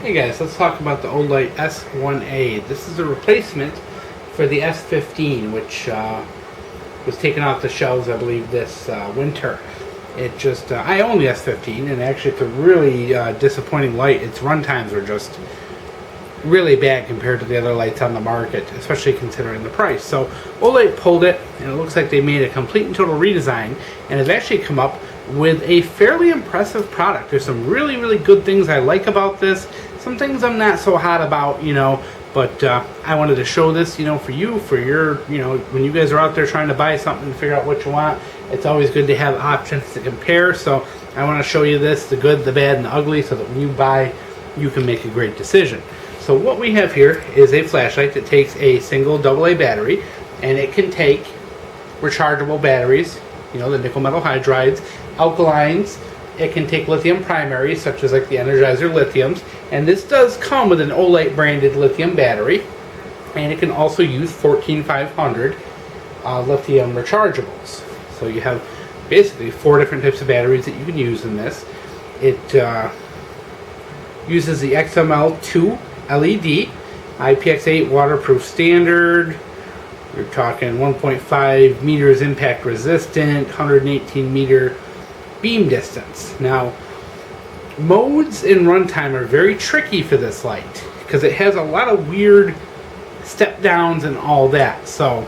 Hey guys, let's talk about the Olight S1A. This is a replacement for the S15, which was taken off the shelves, I believe, this winter. I own the S15, and actually it's a really disappointing light. Its run times are just really bad compared to the other lights on the market, especially considering the price. So Olight pulled it, and it looks like they made a complete and total redesign, and have actually come up with a fairly impressive product. There's some really good things I like about this, some things I'm not so hot about, but I wanted to show this, for your, when you guys are out there trying to buy something and figure out what you want. It's always good to have options to compare, so I want to show you this, the good, the bad, and the ugly, so that when you buy, you can make a great decision. So what we have here is a flashlight that takes a single AA battery, and it can take rechargeable batteries, the nickel metal hydrides, alkalines. It can take lithium primaries, such as like the Energizer lithiums, and this does come with an Olight branded lithium battery, and it can also use 14500 lithium rechargeables. So you have basically 4 different types of batteries that you can use in this. It uses the XML2 LED, IPX8 waterproof standard. You're talking 1.5 meters impact resistant, 118 meter beam distance. Now, modes and runtime are very tricky for this light because it has a lot of weird step downs and all that. So,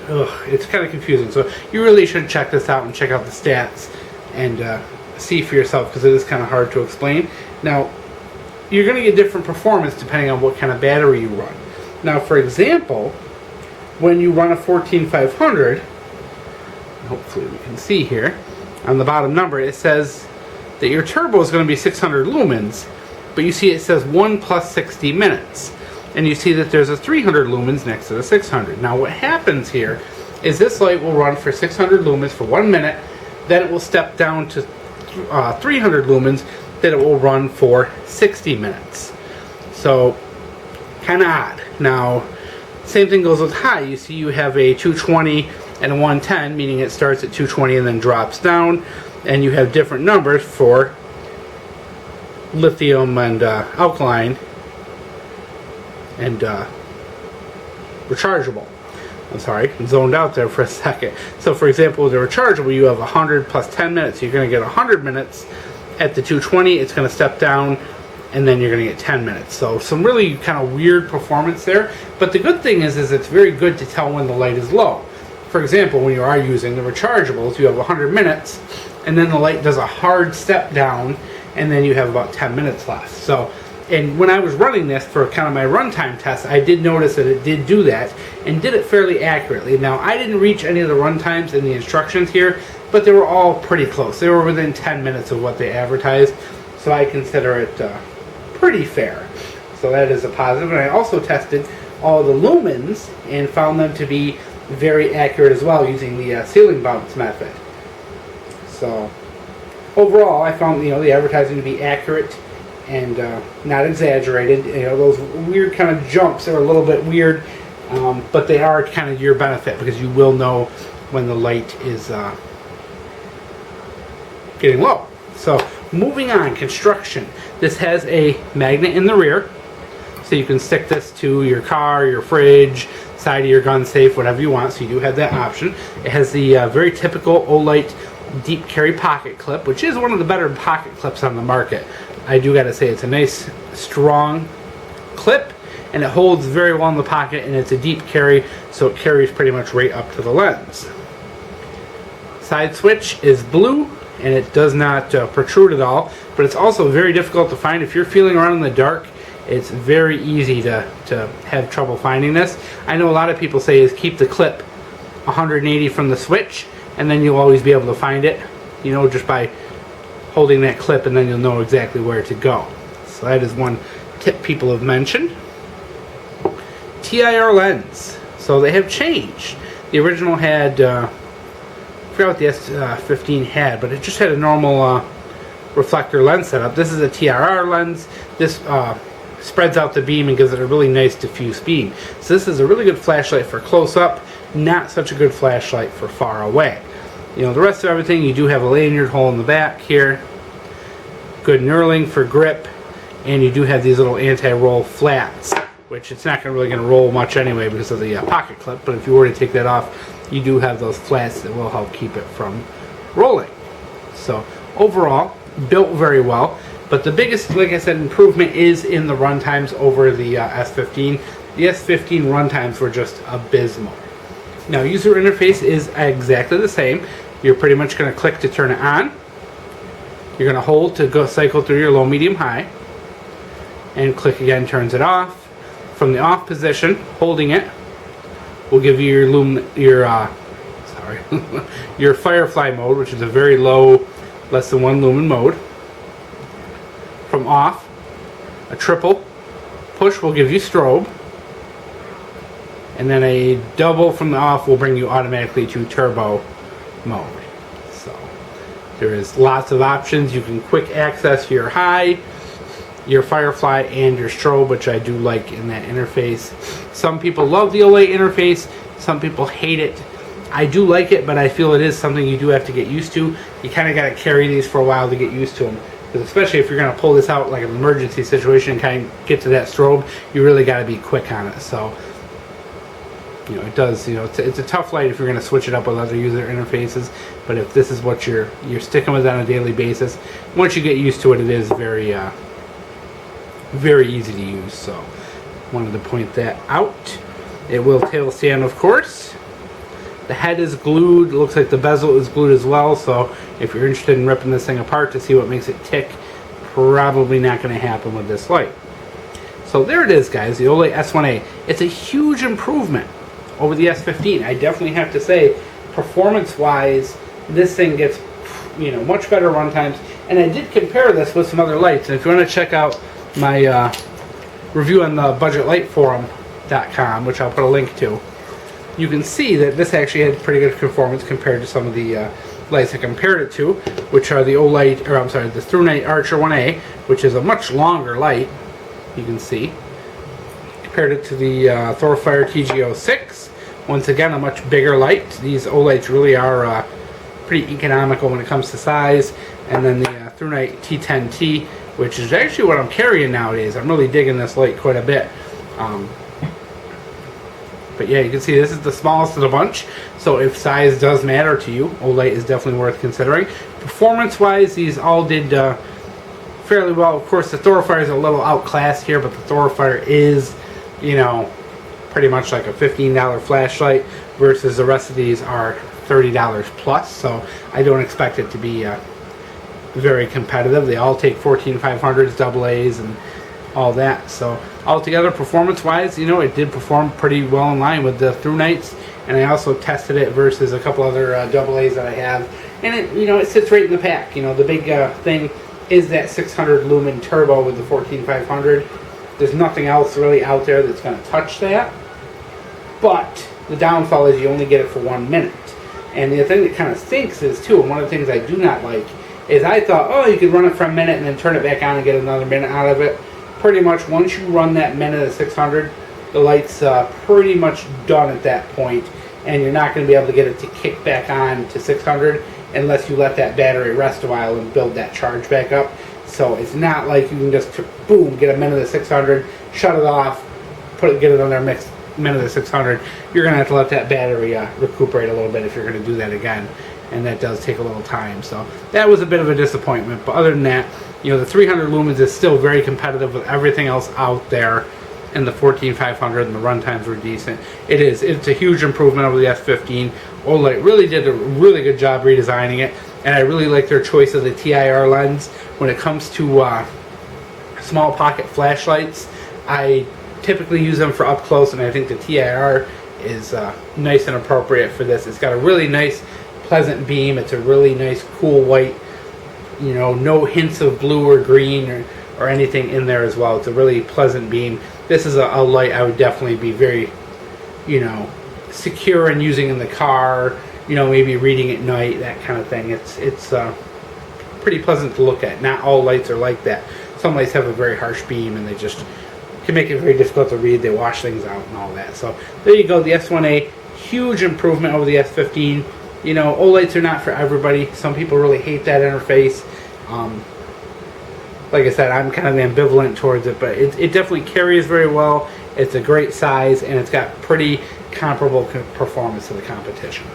it's kind of confusing. So you really should check this out and check out the stats and see for yourself, because it is kind of hard to explain. Now, you're going to get different performance depending on what kind of battery you run. Now, for example, when you run a 14500, hopefully we can see here, on the bottom number, it says that your turbo is going to be 600 lumens, but you see it says 1 plus 60 minutes. And you see that there's a 300 lumens next to the 600. Now what happens here is this light will run for 600 lumens for 1 minute, then it will step down to 300 lumens, then it will run for 60 minutes. So, kind of odd. Now, same thing goes with high. You see you have a 220 and a 110, meaning it starts at 220 and then drops down, and you have different numbers for lithium and alkaline and rechargeable. I'm sorry, I'm zoned out there for a second. So for example, with the rechargeable, you have 100 plus 10 minutes. You're going to get 100 minutes at the 220. It's going to step down, and then you're going to get 10 minutes. So some really kind of weird performance there. But the good thing is it's very good to tell when the light is low. For example, when you are using the rechargeables, you have 100 minutes, and then the light does a hard step down, and then you have about 10 minutes left. So, and when I was running this for kind of my runtime test, I did notice that it did do that, and did it fairly accurately. Now, I didn't reach any of the runtimes in the instructions here, but they were all pretty close. They were within 10 minutes of what they advertised, so I consider it pretty fair. So that is a positive. And I also tested all the lumens and found them to be very accurate as well, using the ceiling bounce method. So overall, I found the advertising to be accurate and not exaggerated. Those weird kind of jumps are a little bit weird, but they are kind of to your benefit, because you will know when the light is getting low. So moving on, construction. This has a magnet in the rear, so you can stick this to your car, your fridge, side of your gun safe, whatever you want. So you do have that option. It has the very typical Olight deep carry pocket clip, which is one of the better pocket clips on the market. I do got to say, it's a nice strong clip, and it holds very well in the pocket, and it's a deep carry, so it carries pretty much right up to the lens. Side switch is blue, and it does not protrude at all, but it's also very difficult to find. If you're feeling around in the dark, it's very easy to have trouble finding this. I know a lot of people say is keep the clip 180 from the switch, and then you'll always be able to find it, just by holding that clip, and then you'll know exactly where to go. So that is one tip people have mentioned. TIR lens. So they have changed. The original had, I forgot what the S15 had, but it just had a normal reflector lens setup. This is a TIR lens. This spreads out the beam and gives it a really nice diffuse beam. So this is a really good flashlight for close up, not such a good flashlight for far away. The rest of everything, you do have a lanyard hole in the back here, good knurling for grip, and you do have these little anti-roll flats, which it's not really going to roll much anyway because of the pocket clip, but if you were to take that off, you do have those flats that will help keep it from rolling. So overall, built very well, but the biggest, like I said, improvement is in the run times over the S15. The S15 run times were just abysmal. Now, user interface is exactly the same. You're pretty much going to click to turn it on. You're going to hold to go cycle through your low, medium, high, and click again turns it off. From the off position, holding it will give you your Firefly mode, which is a very low, less than 1 lumen mode. From off, a triple push will give you strobe, and then a double from the off will bring you automatically to turbo mode. So there is lots of options. You can quick access your high, your Firefly, and your strobe, which I do like in that interface. Some people love the Olight interface, some people hate it. I do like it, but I feel it is something you do have to get used to. You kind of got to carry these for a while to get used to them, because especially if you're going to pull this out like an emergency situation and kind of get to that strobe, you really got to be quick on it. So, you know, it does, you know, it's a tough light if you're going to switch it up with other user interfaces, but if this is what you're sticking with on a daily basis, once you get used to it, it is very easy to use. So wanted to point that out. It will tail stand, of course. The head is glued. It looks like the bezel is glued as well, so if you're interested in ripping this thing apart to see what makes it tick, probably not going to happen with this light. So there it is, guys, the Olight S1A. It's a huge improvement over the S15. I definitely have to say, performance-wise, this thing gets, you know, much better run times. And I did compare this with some other lights, and if you want to check out my review on the budgetlightforum.com, which I'll put a link to, you can see that this actually had pretty good performance compared to some of the lights I compared it to, which are the Olight, or I'm sorry, the ThruNite Archer 1A, which is a much longer light. You can see. Compared it to the Thorfire TG06, once again a much bigger light. These Olights really are pretty economical when it comes to size. And then the ThruNite T10T, which is actually what I'm carrying nowadays. I'm really digging this light quite a bit. But yeah, you can see this is the smallest of the bunch, so if size does matter to you, Olight is definitely worth considering. Performance-wise, these all did fairly well. Of course, the Thorfire is a little outclassed here, but the Thorfire is, you know, pretty much like a $15 flashlight, versus the rest of these are $30 plus, so I don't expect it to be very competitive. They all take 14500s, AA's, and all that. So altogether, performance-wise, you know, it did perform pretty well in line with the ThruNites, and I also tested it versus a couple other AA's that I have, and it, you know, it sits right in the pack. You know, the big thing is that 600 lumen turbo with the 14500. There's nothing else really out there that's going to touch that, but the downfall is you only get it for 1 minute. And the thing that kind of stinks is, too, and one of the things I do not like, is I thought, oh, you could run it for a minute and then turn it back on and get another minute out of it. Pretty much once you run that minute of 600, the light's pretty much done at that point, and you're not going to be able to get it to kick back on to 600 unless you let that battery rest a while and build that charge back up. So it's not like you can just boom, get a minute of 600, shut it off, get another minute of 600. You're going to have to let that battery recuperate a little bit if you're going to do that again, and that does take a little time. So that was a bit of a disappointment, but other than that, you know, the 300 lumens is still very competitive with everything else out there, and the 14500 and the run times were decent. It's a huge improvement over the S15. Olight really did a really good job redesigning it, and I really like their choice of the TIR lens when it comes to small pocket flashlights. I typically use them for up close, and I think the TIR is nice and appropriate for this. It's got a really nice, pleasant beam. It's a really nice, cool white. You know, no hints of blue or green or anything in there as well. It's a really pleasant beam. This is a light I would definitely be very, you know, secure in using in the car, you know, maybe reading at night, that kind of thing. It's pretty pleasant to look at. Not all lights are like that. Some lights have a very harsh beam, and they just can make it very difficult to read. They wash things out and all that. So there you go, the S1A, huge improvement over the S15. You know, Olights are not for everybody. Some people really hate that interface. like I said, I'm kind of ambivalent towards it, but it definitely carries very well. It's a great size, and it's got pretty comparable performance to the competition.